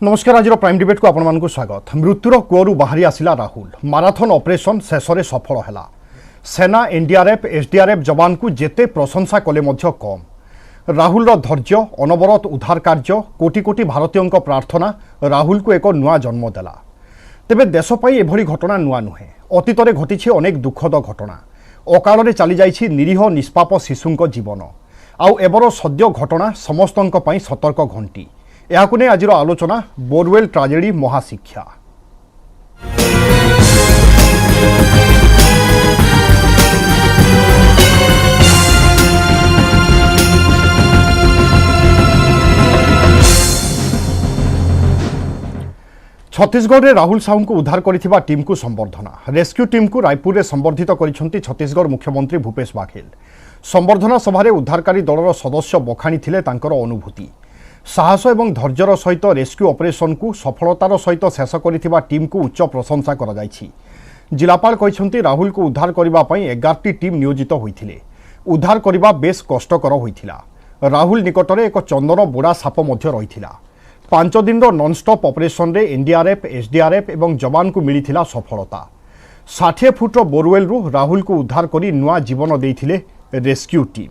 नमस्कार आज prime debate को आपण मानक स्वागत। मृत्युर कूअरु बाहरी आसिला राहुल। माराथन ऑपरेशन शेष में सफल है। सेना एनडीआरएफ एसडीआरएफ जवान को जेते प्रशंसा कले मध्य कम। राहुल धैर्य अनवरत उद्धार कार्य कोटी कोटी भारतीयों प्रार्थना राहुल को एक नुआ जन्म देला। तेबे देशपाई एभली घटना नुआ नुहे। अतीतरे घटी अनेक दुखद घटना। अकाल चली जाइछि निरीह निष्पाप शिशुंक जीवन। आउ एबर सद्य घटना समस्तंक पई सतर्क घंटी। याकु ने आजिर आलोचना बोरवेल ट्राजेडी महाशिक्षा। छत्तीसगढ़ में राहुल साहू को उद्धार करिथिबा टीम को संबर्धना। रेस्क्यू टीम को रायपुर में संबर्धित करिसेंती छत्तीसगढ़ मुख्यमंत्री भूपेश बाघेल। संबर्धना सभारे उद्धारकारी दलर सदस्य बखाणी थिले तांकर अनुभूति। साहस एवं धैर्यर सहित रेस्क्यू ऑपरेशन को सफलतार सहित शेष करिथिबा टीम को उच्च प्रशंसा करा जायछि। जिलापाल कहिसेंती राहुल को उद्धार करिबा पई 11टी टीम नियोजित होइथिले। उद्धार करिबा बेस कष्टकर होइथिला। राहुल निकटरे एक चंदन बोड़ा साप मध्य रहिथिला। 5 दिन नॉनस्टॉप ऑपरेशन रे एनडीआरएफ एसडीआरएफ एवं जवान को मिलिथिला सफलता। 60 फुट बोरवेल रु राहुल को उद्धार करी नुआ जीवन देइथिले रेस्क्यू टीम।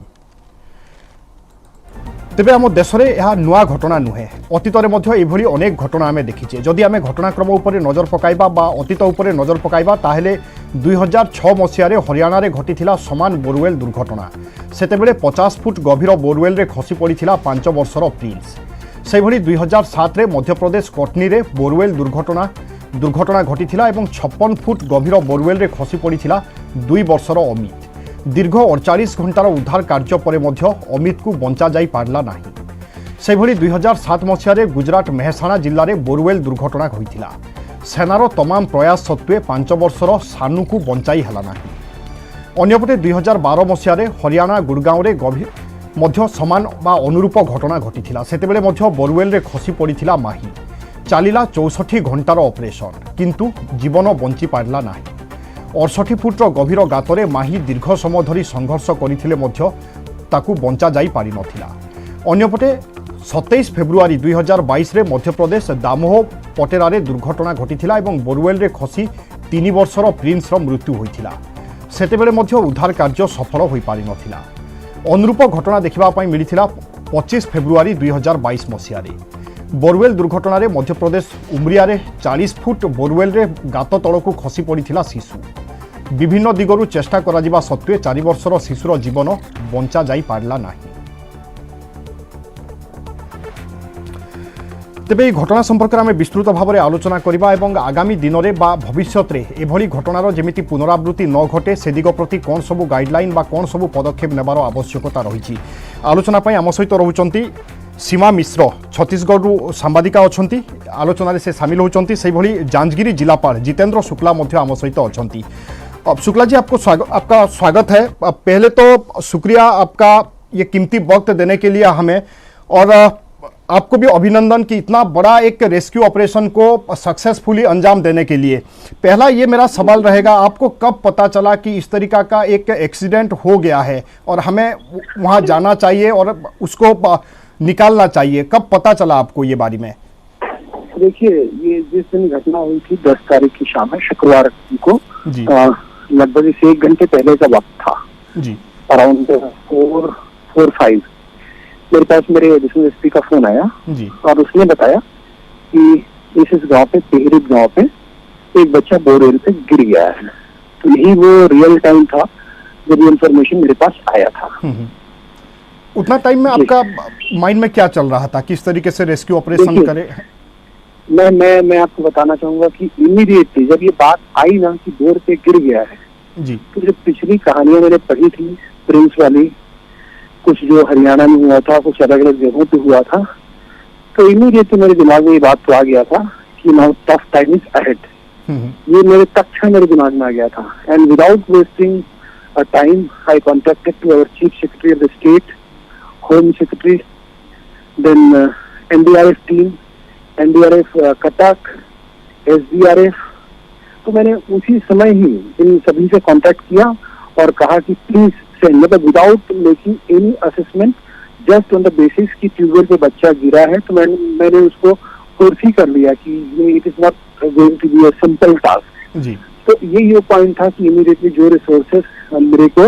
तेबे आम देश में यह नुआ घटना नुहे। अतीतरे मध्य एभली अनेक घटना आमे देखिछे। जदि आमे घटनाक्रम उपरे नजर पकाइबा बा अतीत उपरे नजर पकाइबा ताहेले 2006 मसीह हरियाणा रे घटिथिला समान बोरवेल दुर्घटना। सेतेबेले 50 फुट गभीर बोरवेल रे खसी पड़िथिला 5 वर्षर प्रिंस। सेभली 2007 रे मध्य प्रदेश कटनी रे बोरवेल दुर्घटना घटिथिला एवं 56 फुट गभीर बोरवेल रे खसी पड़िथिला 2 वर्षर अमित। दीर्घ 48 घंटार उद्धार कार्य पर मध्य अमित को बंचा जाई पारला नाही। सेभली 2007 मसीह गुजरात मेहसाणा जिल्ला रे बोरवेल दुर्घटना होइथिला। सेनार तमाम प्रयास सत्वे 5 वर्षर सानू को बंचाई हला नाही। अन्यपटे 2012 मसीह हरियाणा गुड़गांव रे गभीर मध्य समान बा अनुरूप घटना घटिथिला। सेतेबेले मध्य बोरवेल रे खसी पड़िथिला माही। चलिला 64 घंटार ऑपरेशन किंतु जीवन बंची पारला नाही। 68 फुटर गभीर गातरे माही दीर्घ समय धरी संघर्ष करथिले मध्य ताकू बंचा जाई पारि नथिला। अन्यपटे 27 फेब्रुआरी 2022 रे मध्य प्रदेश दामोह पटेरा रे दुर्घटना घटिथिला एवं बोरवेल रे खसी 3 वर्षर प्रिंस मृत्यु होइथिला। सेतेबेले मध्य उद्धार कार्य सफल होई पारि नथिला। अनुरूप घटना देखिबा पई मिलिथिला 25 फेब्रुआरी 2022 मसीह रे। बोरवेल दुर्घटना रे मध्य प्रदेश उमरिया रे 40 फुट बोरवेल रे गात तलकू खसी पड़िथिला शिशु। विभिन्न दिगरु चेष्टा करा जिबा सत्वे 4 वर्षर शिशुर जीवन बंचा जाई पारला नाही। तेबे এই घटना संपर्क में विस्तृत भाव में आलोचना करबा एवं आगामी दिन में बा भविष्य रे एभली घटनार जेमिति पुनरावृत्ति न घटे से दिग प्रति कौन सबु गाइडलाइन बा कौन सबु पदक्षेप नेबार आवश्यकता रही। आलोचना पई आम सहित रहउचंती सीमा मिश्र छत्तीसगढ़ सांबादिका अच्छी। आलोचन से सामिल होती से भली जांजगिरी जिलापाल जितेंद्र शुक्ला आम सहित अच्छी। शुक्ला जी आपका स्वागत है। पहले तो शुक्रिया आपका ये कीमती वक्त देने के लिए हमें, और आपको भी अभिनंदन कि इतना बड़ा एक रेस्क्यू ऑपरेशन को सक्सेसफुली अंजाम देने के लिए। पहला ये मेरा सवाल रहेगा, आपको कब पता चला कि इस तरीका का एक एक्सीडेंट हो गया है और हमें वहाँ जाना चाहिए और उसको निकालना चाहिए? कब पता चला आपको ये बारे में? देखिए, ये जिस दिन घटना हुई थी 10 तारीख की शाम में, शुक्रवार को लगभग इसे 1 घंटे पहले का वक्त था जी। अराउंड 4-5 मेरे पास मेरे एडिशनल एसपी का फोन आया जी। और उसने बताया कि इस गांव पे पेहरित गांव पे एक बच्चा बोरवेल पे गिर गया है। तो यही वो रियल टाइम था जब ये इन्फॉर्मेशन मेरे पास आया था। उतना टाइम में आपका माइंड में क्या चल रहा था, किस तरीके से रेस्क्यू ऑपरेशन करे? मैं आपको बताना चाहूंगा कि इमीडिएटली जब ये बात आई ना कि बोर पे गिर गया है जी, तो जो पिछली कहानियां मैंने पढ़ी थी प्रिंस वाली, कुछ जो हरियाणा में हुआ था, कुछ अलग अलग जगहों पे हुआ था, तो इमीडिएटली मेरे दिमाग में ये बात तो आ गया था कि now tough time is ahead. ये मेरे तत्क्षण मेरे दिमाग में आ गया था। And without wasting a time I contacted to our chief secretary of the state, home secretary, then NDRF team, NDRF Cuttack, SDRF. तो मैंने उसी समय ही इन सभी से कांटेक्ट किया और कहा कि प्लीज सेंड, मतलब without making any assessment, just on the basis कि ट्यूबवेल पे बच्चा गिरा है। तो मैंने उसको फोर्सी कर लिया कि ये it is not going to be a simple task जी तो ये पॉइंट था कि इमीडिएटली जो रिसोर्सेस मेरे को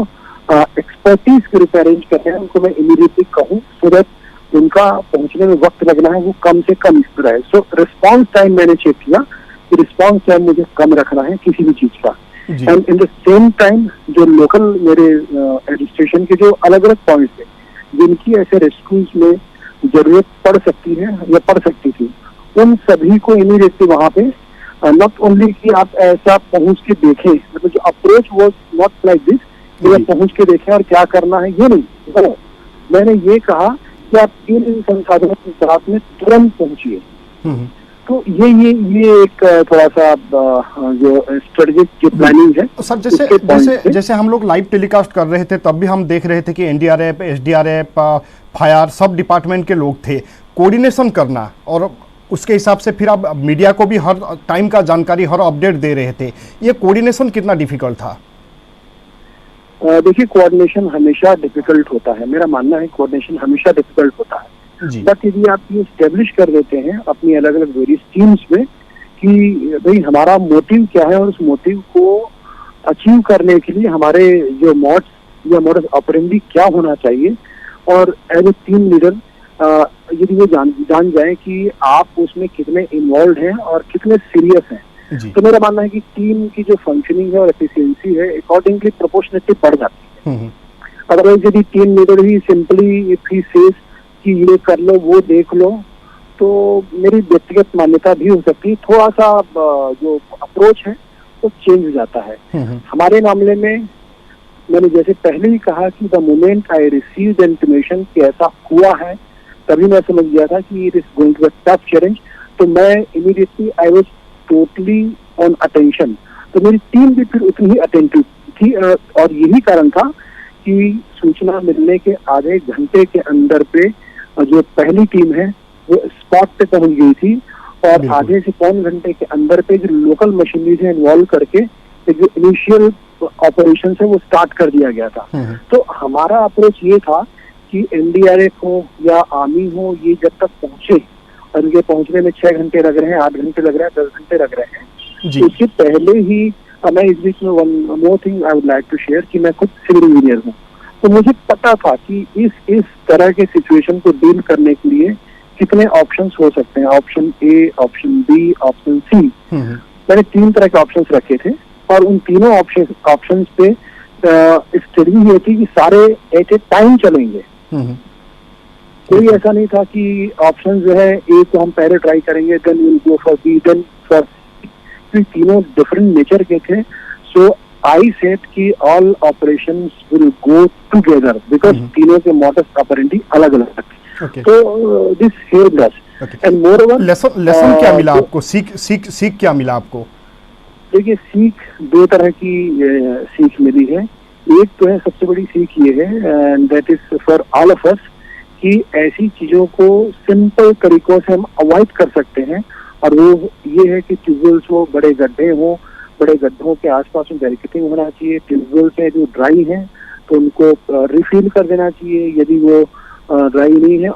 एक्सपर्टीज के रूप में अरेंज करते हैं उनको मैं इमीडिएटली कहूँ सो दैट उनका पहुंचने में वक्त लगना है वो कम से कम इस तरह है। सो रिस्पॉन्स टाइम मैंने चेक किया कि रिस्पॉन्स टाइम मुझे कम रखना है किसी भी चीज का। And in the same time जो लोकल मेरे एडमिनिस्ट्रेशन के जो अलग अलग पॉइंट्स थे जिनकी ऐसे रेस्क्यूज में जरूरत पड़ सकती है या पड़ सकती थी उन सभी को इमीडिएटली वहां पे नॉट ओनली कि आप ऐसा पहुंच के देखें मतलब जो approach was not like this कि आप पहुंच के देखें और क्या करना है ये नहीं मैंने ये कहा कि आप इन संसाधनों के साथ में तुरंत पहुंचिए। तो ये एक थोड़ा सा जो स्ट्रेटेजिक जो प्लानिंग है सर जैसे हम लोग लाइव टेलीकास्ट कर रहे थे तब भी हम देख रहे थे कि एनडीआरएफ एसडीआरएफ फायर सब डिपार्टमेंट के लोग थे कोऑर्डिनेशन करना और उसके हिसाब से फिर आप मीडिया को भी हर टाइम का जानकारी हर अपडेट दे रहे थे ये कोऑर्डिनेशन कितना डिफिकल्ट था? देखिए कोऑर्डिनेशन हमेशा डिफिकल्ट होता है मेरा मानना है कोऑर्डिनेशन हमेशा डिफिकल्ट होता है बट यदि आप ये स्टेब्लिश कर देते हैं अपनी अलग अलग वेरियस टीम्स में कि भाई हमारा मोटिव क्या है और उस मोटिव को अचीव करने के लिए हमारे जो मॉड्स या मॉडस ऑपरेंडी क्या होना चाहिए और एज ए टीम लीडर यदि वो जान जाए कि आप उसमें कितने इन्वॉल्व हैं और कितने सीरियस हैं तो मेरा मानना है कि टीम की जो फंक्शनिंग है और एफिशिएंसी है अकॉर्डिंगली प्रोपोर्शनेटली बढ़ जाती है। अदरवाइज यदि team leader he simply if he says कि ये कर लो वो देख लो तो मेरी व्यक्तिगत मान्यता भी हो सकती है थोड़ा सा जो अप्रोच है वो चेंज हो जाता है। हमारे मामले में मैंने जैसे पहले ही कहा कि the moment I receive the information कि ऐसा हुआ है तभी मैं समझ गया था कि it is going to be tough challenge तो मैं immediately I was totally on attention तो मेरी टीम भी फिर उतनी ही अटेंटिव थी और यही कारण था कि सूचना मिलने के आधे घंटे के अंदर पे जो पहली टीम है वो स्पॉट पे पहुंच गई थी और आधे से पौन घंटे के अंदर पे जो लोकल मशीनरी से इन्वॉल्व करके जो इनिशियल ऑपरेशन है वो स्टार्ट कर दिया गया था। तो हमारा अप्रोच ये था कि एनडीआरएफ हो या आर्मी हो ये जब तक पहुंचे और इनके पहुंचने में 6 घंटे लग रहे हैं 8 घंटे लग रहे हैं 10 घंटे लग रहे हैं उससे पहले ही मैं इस बीच में one more thing I would like to share कि मैं खुद सिविल इंजीनियर हूँ तो मुझे पता था कि इस तरह के सिचुएशन को डील करने के लिए कितने ऑप्शंस हो सकते हैं option A option B option C मैंने 3 तरह के ऑप्शंस रखे थे और उन तीनों ऑप्शंस पे स्टडी ये थी कि सारे एट ए टाइम चलेंगे कोई ऐसा नहीं था कि ऑप्शन जो है ए को हम पहले ट्राई करेंगे then will go for B then for C तीनों डिफरेंट नेचर के थे सो आई सेट कि all operations will go together because तीनों के मॉडस ऑपरेंडी अलग अलग थे तो this helped us and moreover lesson क्या मिला आपको सीख क्या मिला आपको? देखिए सीख 2 तरह की सीख मिली है एक तो है सबसे बड़ी सीख ये है and that is for all of us कि ऐसी चीजों को सिंपल तरीकों से हम अवॉइड कर सकते हैं और वो ये है कि ट्यूबवेल्स हो बड़े गड्ढे हो बड़े गड्ढों के आसपास में बैरिकेडिंग होना चाहिए ट्यूबवेल्स हैं जो ड्राई हैं तो उनको रिफिल कर देना चाहिए यदि वो ड्राई नहीं है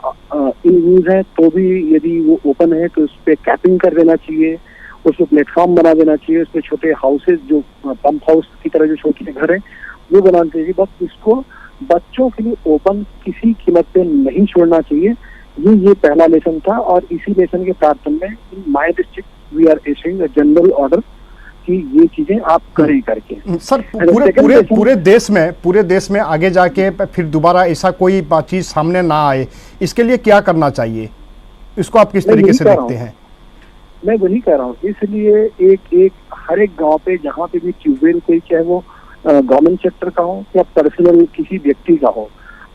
इन यूज है तो भी यदि वो ओपन है तो उस पर कैपिंग कर देना चाहिए उस पर प्लेटफॉर्म बना देना चाहिए उस पर छोटे हाउसेज जो पंप हाउस की तरह जो छोटे घर है वो बनाना चाहिए बस इसको बच्चों के लिए ओपन किसी कीमत पे नहीं छोड़ना चाहिए ये पहला लेसन था और इसी लेसन के प्रार्थना में in my district we are issuing a general order कि ये चीजें आप करें करके। सर पूरे देश में आगे जाके फिर दोबारा ऐसा कोई चीज सामने ना आए इसके लिए क्या करना चाहिए इसको आप किस तरीके से देखते हैं? मैं वही कह रहा हूँ इसलिए एक हर एक गांव पे जहाँ पे भी ट्यूबवेल कोई चाहे वो गवर्नमेंट सेक्टर का हो या पर्सनल किसी व्यक्ति का हो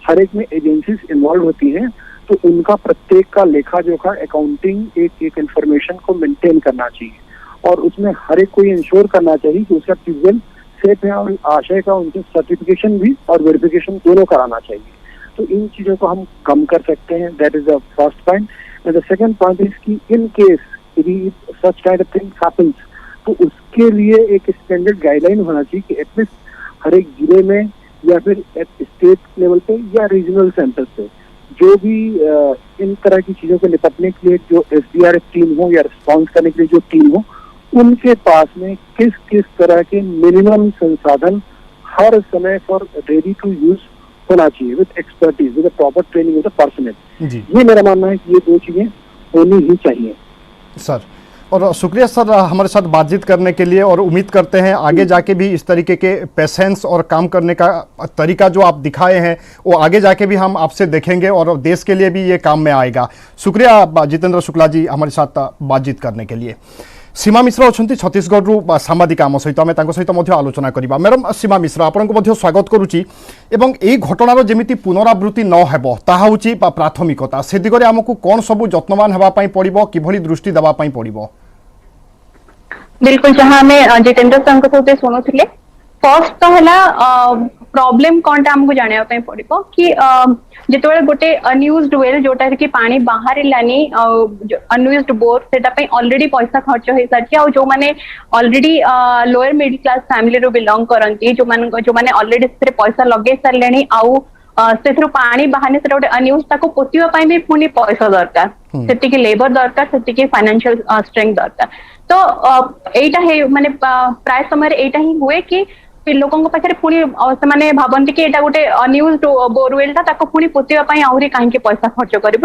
हर एक में एजेंसीज इन्वॉल्व होती हैं तो उनका प्रत्येक का लेखा जोखा अकाउंटिंग एक इंफॉर्मेशन को मेंटेन करना चाहिए और उसमें हर एक को ये इंश्योर करना चाहिए कि उसका ट्यूबवेल सेफ है और आशय का उनसे सर्टिफिकेशन भी और वेरिफिकेशन दोनों कराना चाहिए तो इन चीजों को हम कम कर सकते हैं that is the first point and the second point is कि इन केस यदि such kind of thing happens तो उसके लिए एक स्टैंडर्ड गाइडलाइन होना चाहिए कि एटलीस्ट हर एक जिले में या फिर स्टेट लेवल पे या रीजनल सेंटर पे जो भी इन तरह की चीजों से निपटने के लिए जो एसडीआरएफ टीम हो या रिस्पॉन्स करने के लिए जो टीम हो, उनके पास में किस किस तरह के मिनिमम संसाधन हर समय फॉर रेडी टू यूज होना चाहिए, with expertise, with proper training of the personal. ये मेरा मानना है कि ये दो चीजें होनी ही चाहिए सर। और शुक्रिया सर हमारे साथ बातचीत करने के लिए, और उम्मीद करते हैं आगे जाके भी इस तरीके के पेशेंस और काम करने का तरीका जो आप दिखाए हैं वो आगे जाके भी हम आपसे देखेंगे और देश के लिए भी ये काम में आएगा। शुक्रिया जितेंद्र शुक्ला जी हमारे साथ बातचीत करने के लिए। सीमा मिश्र अच्छा छत्तीसगढ़ सांबादिक आम सहित आम सहित आलोचना करवा। मैडम सीमा मिश्र आपको स्वागत करुच्ची। एई घटनार जमी पुनरावृत्ति न हो ताहा होची प्राथमिकता, से दिगरे आमको कौन सबू जत्नवान होगापाई पड़िबो, किभली दृष्टि देवापाई पड़िबो? बिल्कुल, जहाँ हमें जितेंद्र सर शुणुले फर्स्ट तो है प्रॉब्लम कौन आमको जाना पड़ो कि जिते गोटे अनयूज्ड वेल जोटा कि पानी बाहर अनयूज्ड बोर से ऑलरेडी पैसा खर्च हो सारी, जो मैंने already lower middle class family रो बिलोंग करती, जो मैंने ऑलरेडी पैसा लगे सारे आउ से पानी बाहर से गोटे अनयूज पोतिबा भी पुणी पैसा दरकार, से लेबर दरकार, से फाइनेंशियल स्ट्रेंथ दरकार। तो यहीटा माने प्राय समय यहीटा ही हुए कि लोकों पाखे पुणी से भावती कि गोटे अनयूज्ड बोरवेल पुणी पोतिबा आहरी कहीं पैसा खर्च कर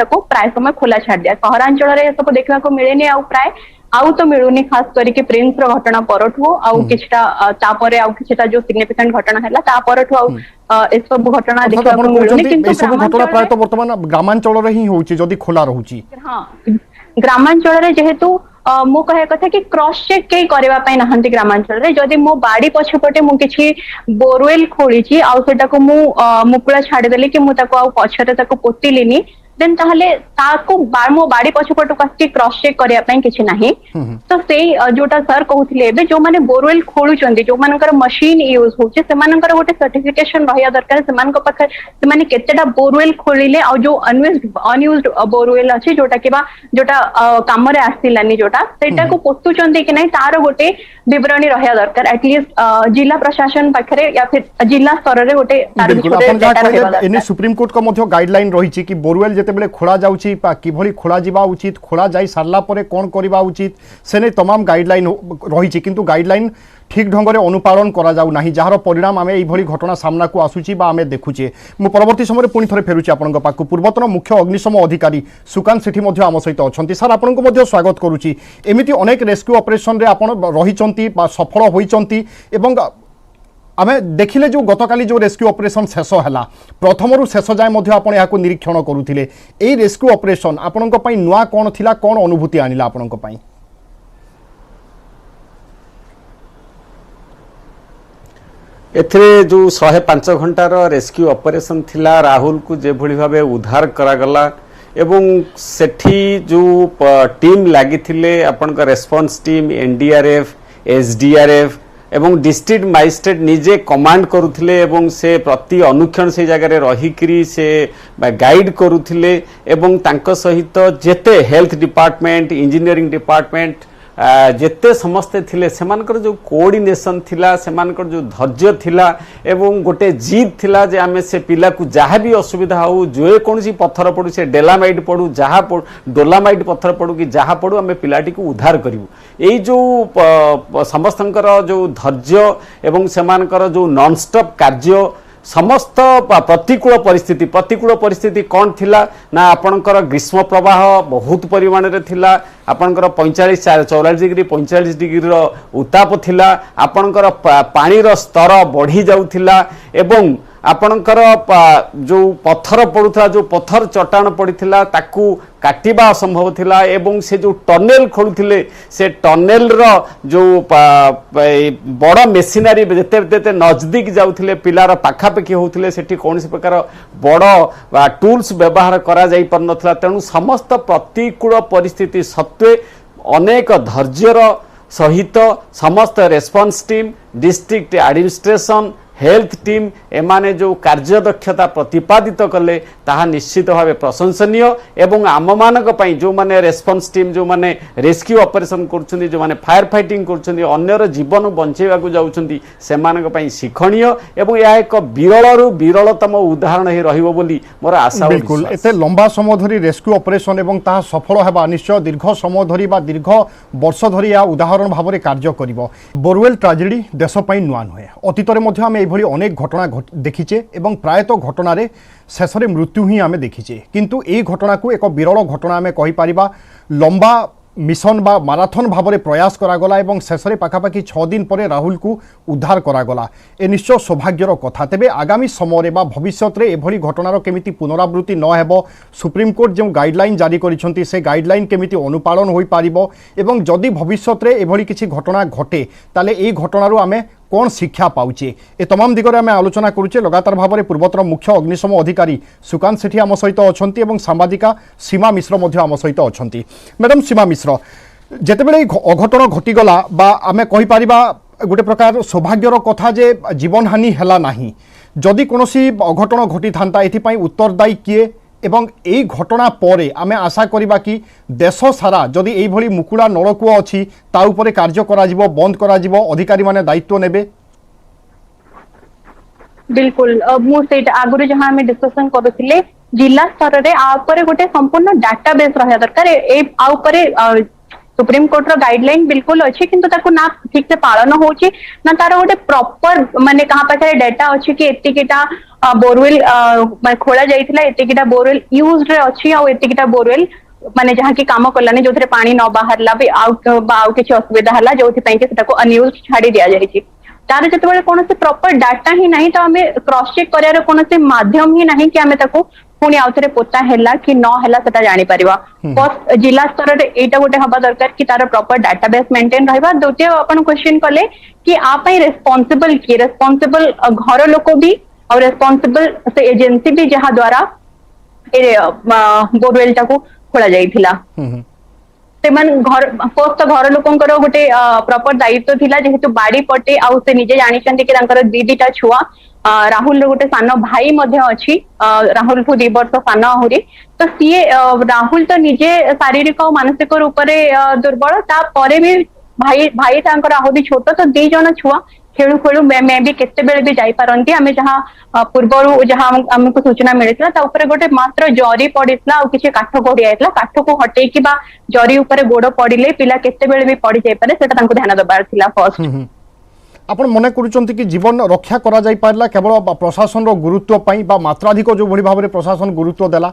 प्राय समय खोला छाड़ दिया। सहरांचल सब देखा मिलेनि प्राय आउ तो मिलूनी, खास करके प्रिंस रो घटना परठू आउ किछटा जो सिग्निफिकेंट घटना हैला ता परठू आउ ए सब घटना देखा मिलूनी, किंतु घटना प्राय तो वर्तमान ग्रामांचल रे ही होउची जदी खोला रहूची। हां, ग्रामांचल रे जेहेतु मो कहे कथा कि क्रॉस चेक कई करबा पई नहंती ग्रामांचल रे, जदी मो बाड़ी पछपटे मु किछि बोरवेल खोलिछि आउ सेटा को मु मुकुला छाडी देली कि मु ताको आउ पछरे ताको पोतिलिनी, देन ताहले ताको मो बाड़ी पछपटो कास्टी क्रॉस चेक करबा पई किछि नाही। तो सेई जोटा सर कहउथिले एबे जो माने बोरवेल खोलुचंदी, जो मानकर मशीन यूज होछि से मानकर गोटे सर्टिफिकेशन रहया दरकार, से मानक पाखे से माने केतेटा बोरवेल खोलिले आ जो अनयूज्ड बोरवेल अछि जोटा केबा जोटा काम रे आसिलानी जोटा सेटा को पोतुचंदी कि नहीं तार गोटे विवरणी रहया दरकार, एटलीस्ट जिला प्रशासन पाखरे या फिर जिला स्तर रे गोटे तार डेटा रहया दरकार। सुप्रीम कोर्ट को मध्य गाइडलाइन रहिछि कि बोरवेल जेतेबेले खोला जाउछि किभली खोला जिबा उचित, खोला जाई सारला परे कोन करिबा उचित, सेने तमाम गाइडलाइन रहिछि, किंतु गाइडलाइन ठीक ढंग से अनुपालन करा जाउ नाही, जार परिणाम आमे एभली घटना सामना को आसुछि बा आमे देखुछे। मु परवर्ती समय पुणी थरे फेरुछि आपनक पाखु। पूर्वतन मुख्य अग्निशम अधिकारी सुकांत सेठी मध्य आम सहित अछंती। सर आपनक मध्य स्वागत करुछि। एमिति अनेक रेस्क्यू ऑपरेशन रे आपण रहिचंती बा सफल होइचंती, एवं आमे देखिले जो गतकाली जो रेस्क्यू ऑपरेशन शेष है प्रथम रु शेष जाए मध्य आपण याको निरीक्षण करुथिले। एई रेस्क्यू ऑपरेशन आपनक पई नुआ कोन थिला, कोन अनुभूति आनिला आपनक पई? एथिरे जो 105 घंटार रेस्क्यू ऑपरेशन थिला, राहुल को जे भली भाबे उद्धार करागला एवं सेठी जो टीम लागी थिले आपनका रेस्पॉन्स टीम एनडीआरएफ, एसडीआरएफ एवं डिस्ट्रिक्ट मजिस्ट्रेट निजे कमांड करुथिले एवं से प्रति अनुक्षण से जगह रे रहिकरी से गाइड करुथिले एवं तांको सहित जेते हेल्थ डिपार्टमेंट, इंजीनियरिंग डिपार्टमेंट जेते समस्ते थिले सेमानकर जो कोऑर्डिनेशन थिला, सेमानकर जो धैर्य थिला एवं गोटे जीत थिला जे आमे से पिला को जहाँ भी असुविधा हो, जो कौन पत्थर पड़ू से डेलामाइट पड़ू जहाँ डोलामाइट पत्थर पड़ू कि जहाँ पड़ू आमे पिलाटी को उद्धार करिवु। एई जो समस्तंकर जो धैर्य एवं सेमानकर जो नॉनस्टॉप कार्य समस्त प्रतिकूल परिस्थिति कौन थिला ना आपणकर ग्रीष्म प्रवाह बहुत परिमाण रे थिला, आपणकर 45-44 डिग्री 45 डिग्री रो उताप थिला, आपणकर पानी रो स्तर बढ़ी जाउथिला एवं आपणकर जो पत्थर पड़ुथला, जो पत्थर चट्टान पड़ीथिला ताकू काटिबा असंभव थिला एवं से जो टनेल खोलुथिले से टनेल रो जो बड़ मेसिनरी जेते नजदीक जाउथिले पिलार पाखापाखि होउथिले सेठी कौन प्रकार बड़ टूल्स व्यवहार करा जाई पर नथला। तेणु समस्त प्रतिकूल परिस्थिति सत्वे अनेक धैर्यर सहित समस्त response team, district administration health team एमाने जो कार्यदक्षता प्रतिपादित कले ताहा निश्चित भाव प्रशंसनीय एवं आम मानक पई जो माने रेस्पॉन्स टीम जो माने रेस्क्यू ऑपरेशन करछुंदी जो माने फायर फाइटिंग करछुंदी अन्यर जीवन बंचेवा को जाउछुंदी सेमानक पई शिक्षणीय एवं या एक विरलरु विरलतम उदाहरण ही रहिबो बोली मोर आशा। बिल्कुल एते लंबा समय धरी रेस्क्यू ऑपरेशन एवं ताहा सफल हेबा निश्चय दीर्घ समय धरी बा दीर्घ वर्ष धरी या उदाहरण भाव में कार्य करिवो। बोरवेल ट्राजेडी देश पई नुआ नुहे अतीतरे मध्य आमे एभली अनेक घटना देखिचे एवं प्रायतः घटनारे शेषरे मृत्यु ही आमे देखिचे किंतु एई घटना को एक विरल घटना आमे कहि पारिबा। लंबा मिशन बा माराथन भाव में प्रयास करागला एवं शेष में पाखापाखि 6 दिन पर राहुल को उद्धार करागला ए निश्चय सौभाग्यर कथा। तेबे आगामी समय बा भविष्य में एभली घटनार केमिति पुनरावृत्ति न हेबो सुप्रीमकोर्ट जो गाइडलाइन जारी करिसेंती से गाइडलाइन केमिति अनुपालन होई पारिबो एवं जदि भविष्य में एभली किछि घटना घटे ताले एई घटनारू आमे कौन शिक्षा पाउचे ए तमाम दिगरे आमे आलोचना करुचे। लगातार भाव में पूर्वतर मुख्य अग्निशम अधिकारी सुकांत सेठी आम सहित अछंती एवं सांबादिका सीमा मिश्र मध्य आम सहित अछंती। मैडम सीमा मिश्र जेतेबेले अघटन घटीगला बा आमे कहि पारिबा गोटे प्रकार सौभाग्यर कथा जे जीवन हानि हेला नाही जदि कोनोसी अघटन घटी थांता एथिपाई उत्तरदायी किए एवं एई घटना परे आमे आशा करिबा कि देश सारा जदि एई भली मुकुड़ा नलकूप अछि ता उपरे कार्य करा जिवो बंद करा जिवो अधिकारी माने दायित्व नेबे। बिल्कुल मु सेट आगुरे जहां हमें डिस्कशन करूथिले जिला स्तर रे आ ऊपर गोटे संपूर्ण डाटाबेस रहया दरकार ए आ ऊपर सुप्रीम कोर्ट रो गाइडलाइन बिल्कुल अच्छी किंतु ताको ना ठीक से पालन होची ना तार गोटे प्रॉपर माने कहां पाखे डाटा अच्छी कि एतिकिटा बोरवेल खोला जाइथिला एतिकिटा बोरवेल यूज्ड रे अच्छी आ एतिकिटा बोरवेल माने जहां की काम करलानी जो पानी न बाहरला भी आउ किसी असुविधा हला जो पई के सेटाको अनयूज्ड छाड़ी दिया जायछि तार जतबेले कोनोसे प्रॉपर डाटा ही नहीं तो हमें क्रॉस चेक करियार कोनोसे माध्यम ही नहीं कि हमें ताको पुणी आउथरे पोता हैला कि न हैला सेटा जानि परिबा। फर्स्ट जिला स्तर रे एटा गोटे हबा दरकार कि तार प्रॉपर डाटाबेस मेंटेन रहबा। द्वितीय अपन क्वेश्चन कले कि आ पई रिस्पांसिबल की रिस्पांसिबल घर लोक भी और रिस्पांसिबल से एजेंसी भी जहां द्वारा ए बोरवेल टाको खोला जाइथिला घर फर्स्ट घर लोकंकर गोटे प्रॉपर दायित्व थिला जेहेतु बाड़ी पटे आउ से निजे जानिछन्ती कि तांकर दीटा छुआ राहुल गोटे सान भाई मध्य अच्छी राहुल को 2 वर्ष सान आहुरी तो सीए राहुल तो निजे शारीरिक और मानसिक रूप से दुर्बल तापर भी भाई भाई तांकर आहुरी छोट तो 2 जन छुआ खेलु खेलु मैं भी केते बेले भी जाई पारंती आमे जहां पूर्वरु जहां हमको सूचना मिलितला ता ऊपर गोटे मात्र जरी पडितला और किछि काठ गोडी आइतला काठ को हटेई कि बा जरी ऊपर गोड़ पडिले पिला केते बेले भी पडी जाई पारे सेटा तांको ध्यान दबार थिला फर्स्ट। आपण मने करूचंती कि जीवन रक्षा करा जाई पारला केवल प्रशासन रो गुरुत्व पई बा मात्राधिक जो भली भाबरे प्रशासन गुरुत्व देला।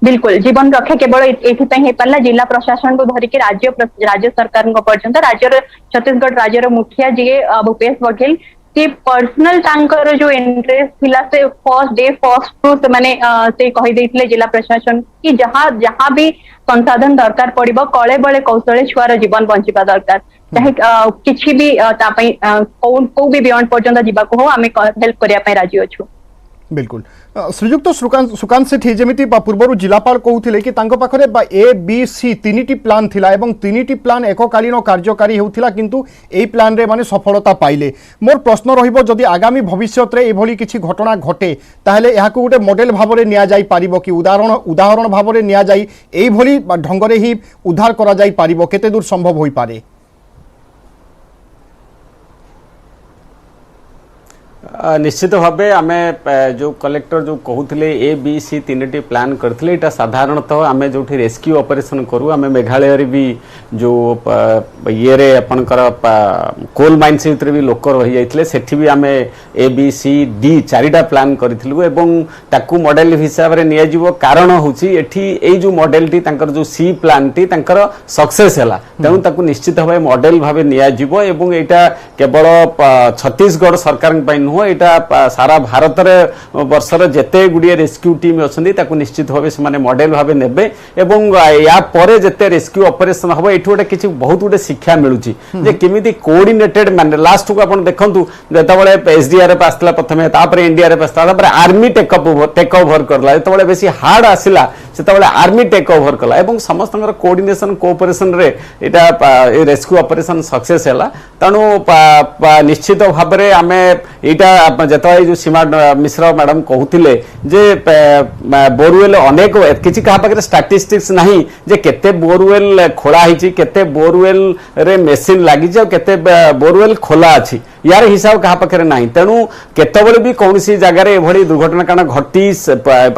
बिल्कुल जीवन रक्षा केवल एथिपाई हे पारला जिला प्रशासन को धरिके राज्य सरकार पर्यंत राज्य छत्तीसगढ़ राज्य मुखिया जी भूपेश बघेल से पर्सनल तांकर जो इंटरेस्ट थिला से फर्स्ट डे फर्स्ट टू से माने से कहि देथिले जिला प्रशासन कि जहां भी संसाधन दरकार पड़िबो कळे बळे कौशले छुआर जीवन बंचिबा दरकार चाहे किछि भी ता पई को भी बियॉन्ड पर्यंत जीवाको हो आमे हेल्प करिया पई राजी अछु। बिल्कुल श्रीजुक्त सुकांत सेठी जमिति पूर्व जिलापाल कहते कि पाखरे ए बी सी 3टी प्लान थिला एवं 3टी प्लान एककालीन कार्यकारी होउथिला किंतु एई प्लान रे माने सफलता पाइले। मोर प्रश्न रहिबो जदि आगामी भविष्य रे एभली किछि घटना घटे ताहेले एहाकु गोटे मॉडल भाव में निया जाई पारिबो कि उदाहरण भाव में निया जाई एई भली ढंगरे ही उद्धार करा जाई पारिबो केते दूर संभव होई पारे। निश्चित भाव आम जो कलेक्टर जो कहते ए बी सी 3टी प्लान करते यहाँ साधारणतः आम जो रेस्क्यू ऑपरेशन करूँ आम मेघालय भी जो ये आपणकर कोल माइन्स भितर भी लोक रही जाते सेठी भी आम ए बी सी डी 4टा प्लान करूँ एवं ताकू मॉडल हिसाब से नियाजिवो कारण होची एठी जो मॉडल टी जो सी प्लान टी सक्सेस है तेणु ताकू निश्चित भाव मॉडल भाव नियाजिवो एवं एटा केवल छत्तीसगढ़ सरकार नुह एटा सारा भारत वर्षर जेते गुड़िए रेस्क्यू टीम अच्छा निश्चित भाव से मॉडल भाव ने या पर जेते रेस्क्यू ऑपरेशन हम ये गोटे किसी बहुत गुटे शिक्षा मिलूँ जे केमिति कोऑर्डिनेटेड माने लास्ट को आपण देखंतु जेतबळे एसडीआरएफ आसला प्रथमे तापर एनडीआरएफ आसला तापर आर्मी टेक ओवर करला जेतबळे बेसी हार्ड आसिला से आर्मी टेक ओवर कला एवं समस्त कोऑर्डिनेशन कोऑपरेशन रे एटा रेस्क्यू ऑपरेशन सक्सेस हैला तणु निश्चित भाव में आम यहाँ जो जो सीमा मिश्र मैडम कहते जे बोरवेल अनेक किसी क्या पाखे स्टाटिस्टिक्स नहीं जे केते बोरवेल खोला होती केते बोरवेल रे मेसीन लगी केते बोरवेल खोला अच्छी यार हिसाब क्या पाखे ना तेणु केतबले भी कौन सी जगार एभली दुर्घटना कारण घटी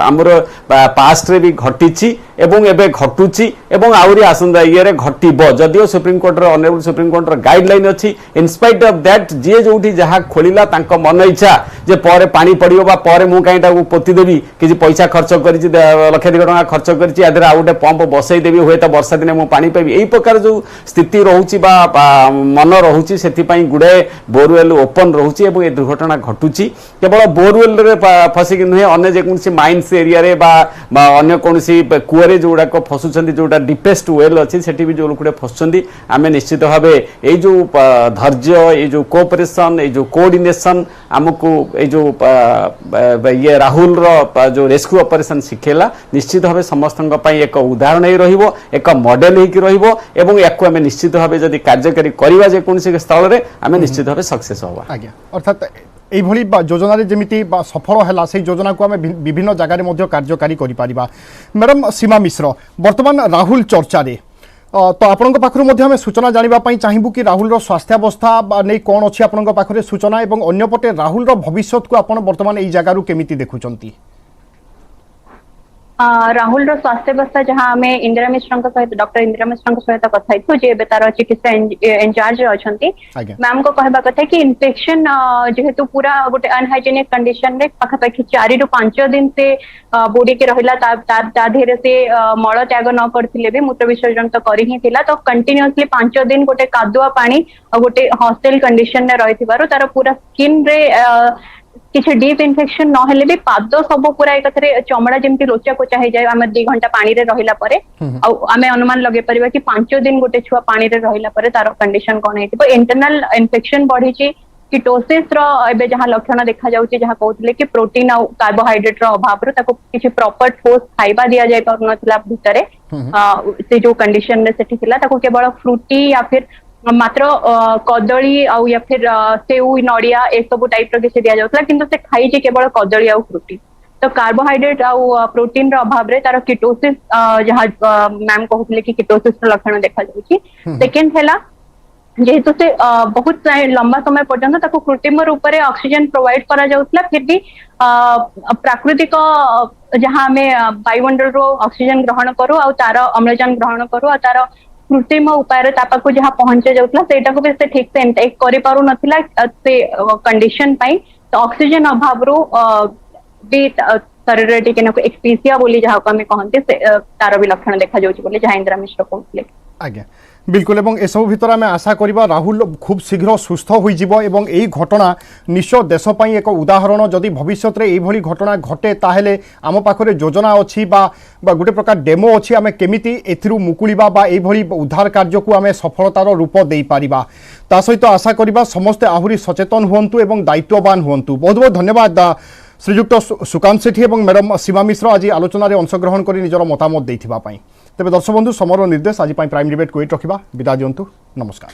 आमर पास्ट रे भी घटी एवं एबे घटुची एवं आउरी आसंदा इये घटिब जदिओ supreme court honourable supreme court guideline अच्छी इनस्पाइट ऑफ दैट जी जो जहाँ खोलिला तांको मन इच्छा जे पर पानी पड़ो बा पर मु कहीं पोती देवी किसी पैसा खर्च कर लक्ष 2 टका खर्च कर आउ गोटे पंप बसई देवी हुए तो वर्षा दिन मुझे पानी पाइबी यही प्रकार जो स्थिति रोचे मन रोचे से गुड़े बोरवेल ओपन रोचे और ये दुर्घटना घटुची केवल बोरवेल फसिक नुहे अन्य जेकोसी माइन्स एरिया अन्य कौन कूअरे जो गुड़ाक फसुंट जोटा डिपेस्ट वेल अच्छी से भी जो लोक फसुंट आम निश्चित भाव ये जो धैर्य ये जो कोऑपरेशन ये जो कोऑर्डिनेशन आमको ये जो ये राहुल जो रेस्क्यू ऑपरेशन शिखेला निश्चित भाव समस्त एक उदाहरण ही रहिबो एक मॉडल होकर रहिबो एवं याकू आम निश्चित भाव जदि कार्यकारी करवा जेकोसी स्थल में आम निश्चित भाव सक्सेस होगा आज्ञा अर्थात এইভাবে যোজনার যেমিতি সফল হলা সেই যোজনাকে আমি বিভিন্ন জায়গায় মধ্যে কার্যকারী করিপারিবা ম্যাডাম সীমা মিশ্র বর্তমান রাহুল চর্চারে তো আপনার পাখু মধ্যে আমি সূচনা জাঁয়া চাইবু কি রাহুলর স্বাস্থ্যাবস্থা নেই কোণ অছি আপনার পাখে সূচনা এবং অন্যপটে রাহুলর ভবিষ্যৎ আপনি বর্তমান এই জায়গার কেমিতি দেখুଛନ୍ତି राहुल स्वास्थ्यावस्था जहाँ आम इंदिरा मिश्र सहित डॉक्टर इंदिरा मिश्र सहित कथा जे तार चिकित्सा इंचार्ज अच्छा मैम को कहवा कथा कि इन्फेक्शन जेहेतु पूरा गोटे अनहाइजेनिक कंडीशन रे पाखापाखि 4 ରୁ 5 दिन से बुड़ी के रहा धीरे से मल त्याग न करथिले भी मूत्र विसर्जन तो कर ही थिला तो कंटिन्यूअसली 5 दिन गोटे कादुआ पानी और गोटे हॉस्टल कंडीशन रे रही तार पूरा स्किन रे किसी डीप इन्फेक्शन नहेले भी पाद सब पूरा एक चमड़ा जमी लोचा कोचा हो जाए आम 2 घंटा पानी रे रहिला परे आम अनुमान लगे परिबा कि 5 दिन गोटे छुआ पानी रे रहिला परे तार कंडीशन कोन हेतिबो इंटरनल इन्फेक्शन बढ़ी कीटोसिस रो एबे जहां लक्षण देखा जाउची जहां कहउतले कि प्रोटीन और कार्बोहाइड्रेट रो अभाव रो ताको किछि प्रॉपर ठोस खाइबा दिया जाय करनथिला भितरे से जो कंडीशन रे सेठी थिला ताको केवल फ्रूटी या फिर मात्र कदली आउ या फिर सेऊ नड़िया ए सब टाइप रो किसी दिया जाउतला किंतु से खाई जे केवल कदली आउ फ्रूटी तो कार्बोहाइड्रेट आउ प्रोटीन रो अभाव रे तार कीटोसिस जहां मैम कहउतले कि कीटोसिस रो लक्षण देखा जाउची सेकंड हैला जेहेतु से बहुत लंबा समय पर्यंत ताको कृत्रिम रूप से ऑक्सीजन प्रोवाइड करा जाउतला फिर भी प्राकृतिक जहां हमें वायुमंडल रो ऑक्सीजन ग्रहण करू और तार अम्लजान ग्रहण करू और तार कृत्रिम उपाय तापाको जहाँ पहुंचे जाउतला सेटा को भी से ठीक से इंटेक करि पारु नथिला से कंडीशन पाई तो ऑक्सीजन अभाव रो भी शरीर रे टिके नको एक्सपीसिया बोली जहाँ को हमें कहते तार भी लक्षण देखा जाउची बोली जहाँ इंदिरा मिश्र कहले आज्ञा बिल्कुल एवं एसबू भितर आम आशा करवा राहुल खूब शीघ्र सुस्थ हो यही घटना निश्चय देशपाई एक उदाहरण जदि भविष्य में यही घटना घटे ताहले आम पाखे योजना अच्छी गोटे प्रकार डेमो अच्छी आम केमिति एथिरु मुकुलिबा बा एभली उद्धार कार्य को आम सफलतार रूप दे पारिबा ता सहित आशा करवा समस्ते आहुरी सचेतन हुंतु एवं दायित्ववान हुंतु। बहुत बहुत धन्यवाद श्रीजुक्त सुकांत सेठी और मैडम सीमा मिश्र आज आलोचन अंशग्रहण कर निजर मतामत देथिबा पई। तेबे दर्शक बंधु समर निर्देश आज प्राइम डिबेट को रखा विदा दिंतु नमस्कार।